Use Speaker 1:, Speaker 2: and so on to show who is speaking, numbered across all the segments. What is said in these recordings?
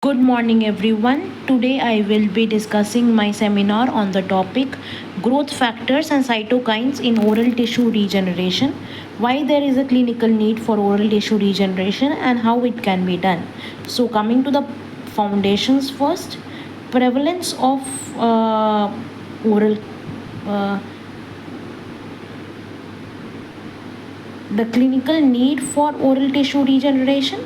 Speaker 1: Good morning, everyone. Today I will be discussing my seminar on the topic growth factors and cytokines in oral tissue regeneration, why there is a clinical need for oral tissue regeneration, and how it can be done. So, coming to the foundations first, prevalence of oral uh, the clinical need for oral tissue regeneration.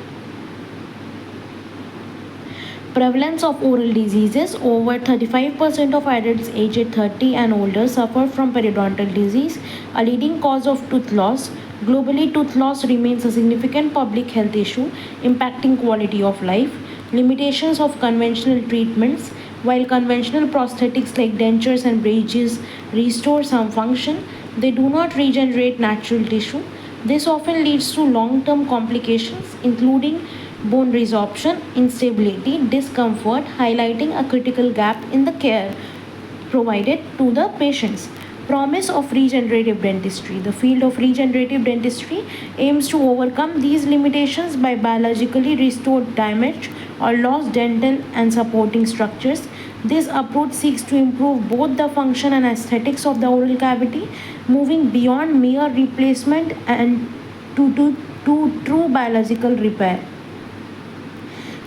Speaker 1: Prevalence of oral diseases: over 35% of adults aged 30 and older suffer from periodontal disease, a leading cause of tooth loss. Globally, tooth loss remains a significant public health issue, impacting quality of life. Limitations of conventional treatments: while conventional prosthetics like dentures and bridges restore some function, they do not regenerate natural tissue. This often leads to long term complications, including bone resorption, instability, discomfort, highlighting a critical gap in the care provided to the patients. Promise of regenerative dentistry: the field of regenerative dentistry aims to overcome these limitations by biologically restored damaged or lost dental and supporting structures. This approach seeks to improve both the function and aesthetics of the oral cavity, moving beyond mere replacement and to true biological repair.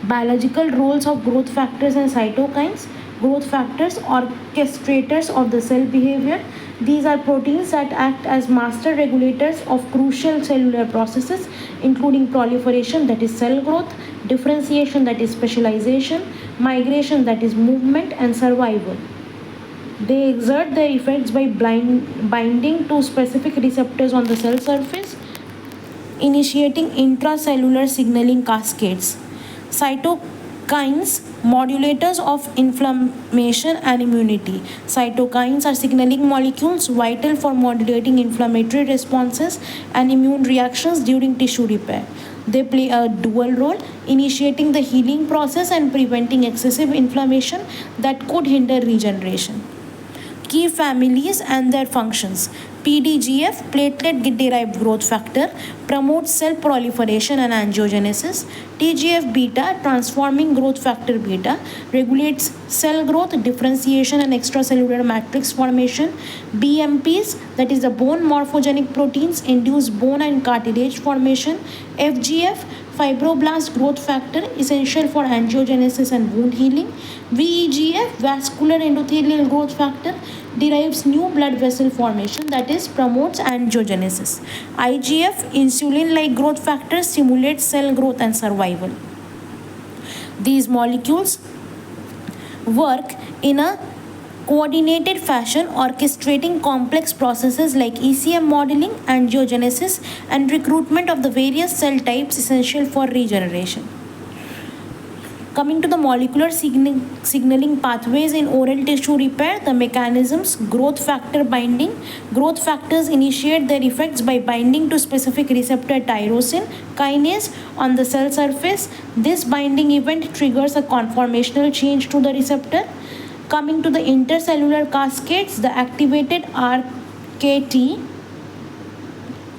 Speaker 1: Biological roles of growth factors and cytokines. Growth factors, orchestrators of the cell behavior. These are proteins that act as master regulators of crucial cellular processes, including proliferation, that is cell growth, differentiation, that is specialization, migration, that is movement, and survival. They exert their effects by binding to specific receptors on the cell surface, initiating intracellular signaling cascades. Cytokines, modulators of inflammation and immunity. Cytokines are signaling molecules vital for modulating inflammatory responses and immune reactions during tissue repair. They play a dual role, initiating the healing process and preventing excessive inflammation that could hinder regeneration. Key families and their functions. PDGF, platelet derived growth factor, promotes cell proliferation and angiogenesis. TGF beta, transforming growth factor beta, regulates cell growth, differentiation, and extracellular matrix formation. BMPs, that is the bone morphogenic proteins, induce bone and cartilage formation. FGF, fibroblast growth factor, essential for angiogenesis and wound healing. VEGF, vascular endothelial growth factor, derives new blood vessel formation, that is promotes angiogenesis. IGF, insulin like growth factor, stimulates cell growth and survival. These molecules work in a coordinated fashion, orchestrating complex processes like ECM modeling, angiogenesis, and recruitment of the various cell types essential for regeneration. Coming to the molecular signaling pathways in oral tissue repair, the mechanisms: growth factor binding. Growth factors initiate their effects by binding to specific receptor tyrosine kinase on the cell surface. This binding event triggers a conformational change to the receptor. Coming to the intercellular cascades, the activated RKT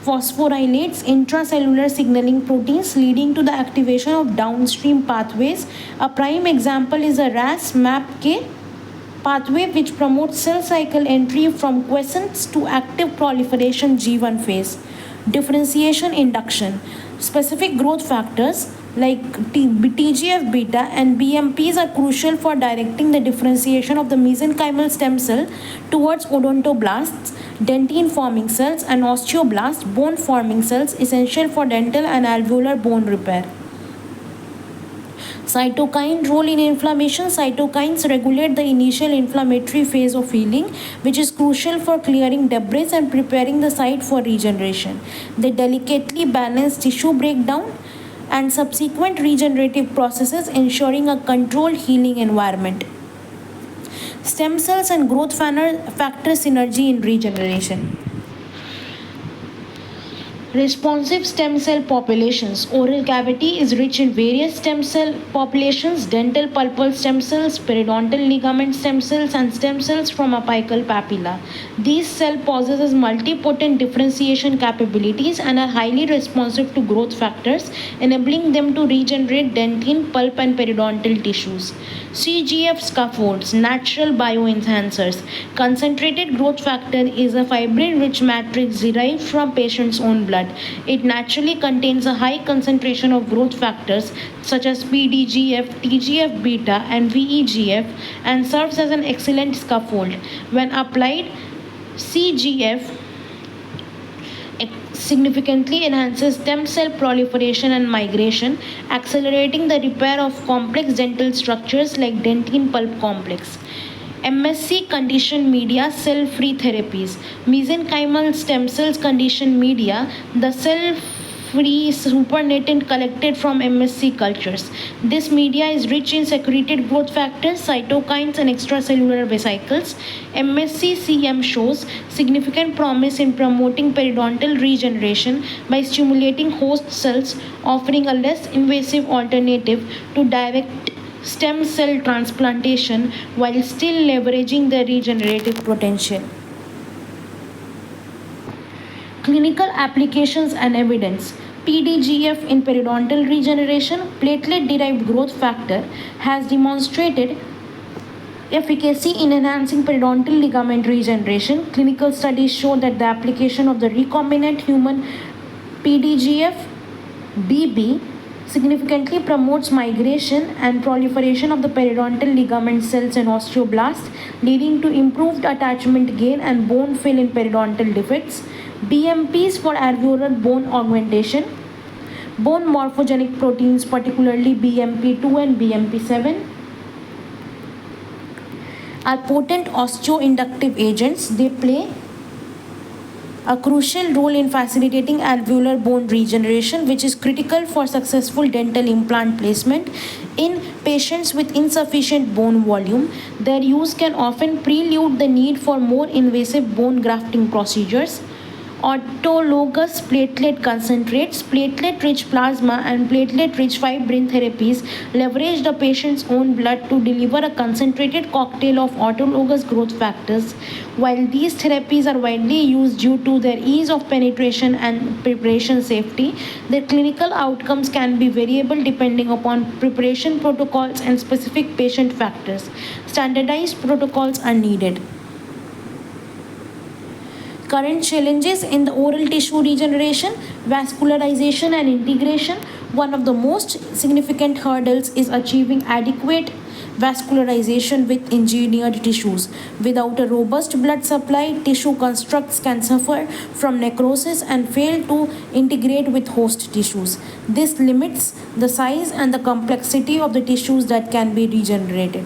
Speaker 1: phosphorylates intracellular signaling proteins, leading to the activation of downstream pathways. A prime example is a RAS-MAPK pathway, which promotes cell cycle entry from quiescence to active proliferation G1 phase. Differentiation induction. Specific growth factors like TGF beta and BMPs are crucial for directing the differentiation of the mesenchymal stem cell towards odontoblasts, dentine forming cells, and osteoblasts, bone forming cells, essential for dental and alveolar bone repair. Cytokine role in inflammation. Cytokines regulate the initial inflammatory phase of healing, which is crucial for clearing debris and preparing the site for regeneration. They delicately balance tissue breakdown and subsequent regenerative processes, ensuring a controlled healing environment. Stem cells and growth factor synergy in regeneration. Responsive stem cell populations. Oral cavity is rich in various stem cell populations, dental pulpal stem cells, periodontal ligament stem cells, and stem cells from apical papilla. These cells possess multipotent differentiation capabilities and are highly responsive to growth factors, enabling them to regenerate dentine, pulp, and periodontal tissues. CGF scaffolds, natural bioenhancers. Concentrated growth factor is a fibrin-rich matrix derived from patient's own blood. It naturally contains a high concentration of growth factors such as PDGF, TGF beta, and VEGF and serves as an excellent scaffold. When applied, CGF significantly enhances stem cell proliferation and migration, accelerating the repair of complex dental structures like dentine pulp complex. MSC conditioned media cell free therapies. Mesenchymal stem cells conditioned media, the cell free supernatant collected from MSC cultures. This media is rich in secreted growth factors, cytokines, and extracellular vesicles. MSC CM shows significant promise in promoting periodontal regeneration by stimulating host cells, offering a less invasive alternative to direct stem cell transplantation while still leveraging their regenerative potential. Clinical applications and evidence. PDGF in periodontal regeneration, platelet derived growth factor, has demonstrated efficacy in enhancing periodontal ligament regeneration. Clinical studies show that the application of the recombinant human PDGF BB significantly promotes migration and proliferation of the periodontal ligament cells and osteoblasts, leading to improved attachment gain and bone fill in periodontal defects. BMPs for alveolar bone augmentation. Bone morphogenic proteins, particularly BMP2 and BMP7, are potent osteoinductive agents. They play a crucial role in facilitating alveolar bone regeneration, which is critical for successful dental implant placement in patients with insufficient bone volume. Their use can often prelude the need for more invasive bone grafting procedures. Autologous platelet concentrates, platelet-rich plasma, and platelet-rich fibrin therapies leverage the patient's own blood to deliver a concentrated cocktail of autologous growth factors. While these therapies are widely used due to their ease of penetration and preparation safety, their clinical outcomes can be variable depending upon preparation protocols and specific patient factors. Standardized protocols are needed. Current challenges in the oral tissue regeneration, vascularization, and integration. One of the most significant hurdles is achieving adequate vascularization with engineered tissues. Without a robust blood supply, tissue constructs can suffer from necrosis and fail to integrate with host tissues. This limits the size and the complexity of the tissues that can be regenerated.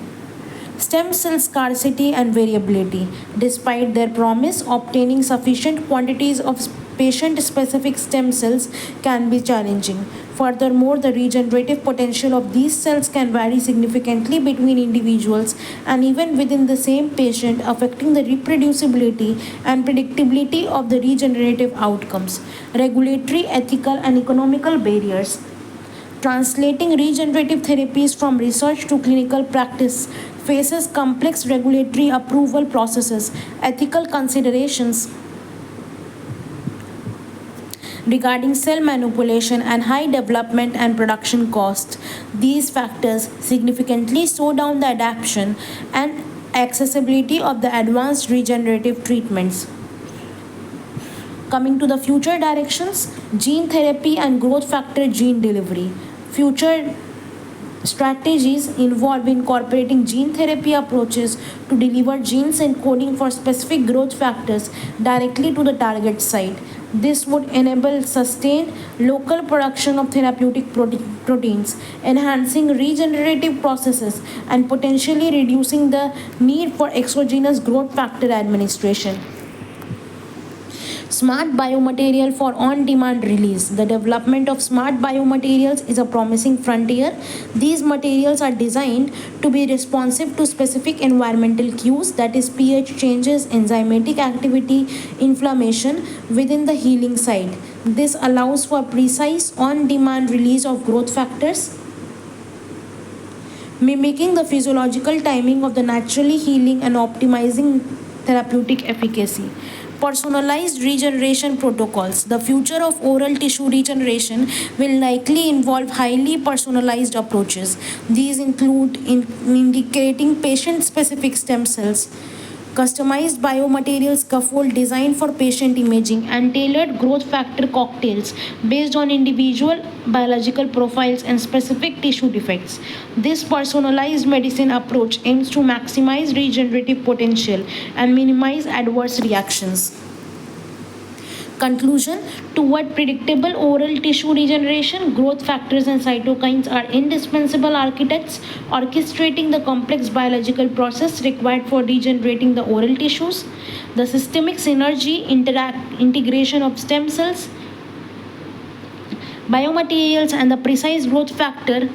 Speaker 1: Stem cell scarcity and variability. Despite their promise, obtaining sufficient quantities of patient specific stem cells can be challenging. Furthermore, the regenerative potential of these cells can vary significantly between individuals and even within the same patient, affecting the reproducibility and predictability of the regenerative outcomes. Regulatory, ethical, and economical barriers. Translating regenerative therapies from research to clinical practice faces complex regulatory approval processes, ethical considerations regarding cell manipulation, and high development and production costs. These factors significantly slow down the adoption and accessibility of the advanced regenerative treatments. Coming to the future directions, gene therapy and growth factor gene delivery. Future strategies involve incorporating gene therapy approaches to deliver genes encoding for specific growth factors directly to the target site. This would enable sustained local production of therapeutic proteins, enhancing regenerative processes and potentially reducing the need for exogenous growth factor administration. Smart biomaterial for on-demand release. The development of smart biomaterials is a promising frontier. These materials are designed to be responsive to specific environmental cues, that is pH changes, enzymatic activity, inflammation within the healing site. This allows for precise on-demand release of growth factors, mimicking the physiological timing of the naturally healing and optimizing therapeutic efficacy. Personalized regeneration protocols. The future of oral tissue regeneration will likely involve highly personalized approaches. These include indicating patient specific stem cells, customized biomaterial scaffold designed for patient imaging, and tailored growth factor cocktails based on individual biological profiles and specific tissue defects. This personalized medicine approach aims to maximize regenerative potential and minimize adverse reactions. Conclusion. Toward predictable oral tissue regeneration, growth factors and cytokines are indispensable architects orchestrating the complex biological process required for regenerating the oral tissues. The systemic synergy integration of stem cells, biomaterials, and the precise growth factor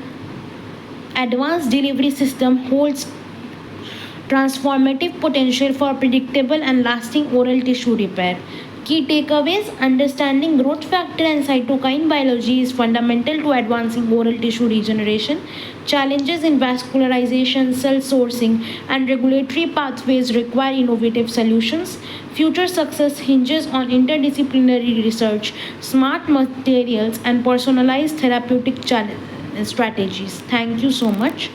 Speaker 1: advanced delivery system holds transformative potential for predictable and lasting oral tissue repair. Key takeaways. Understanding growth factor and cytokine biology is fundamental to advancing oral tissue regeneration. Challenges in vascularization, cell sourcing, and regulatory pathways require innovative solutions. Future success hinges on interdisciplinary research, smart materials, and personalized therapeutic strategies. Thank you so much.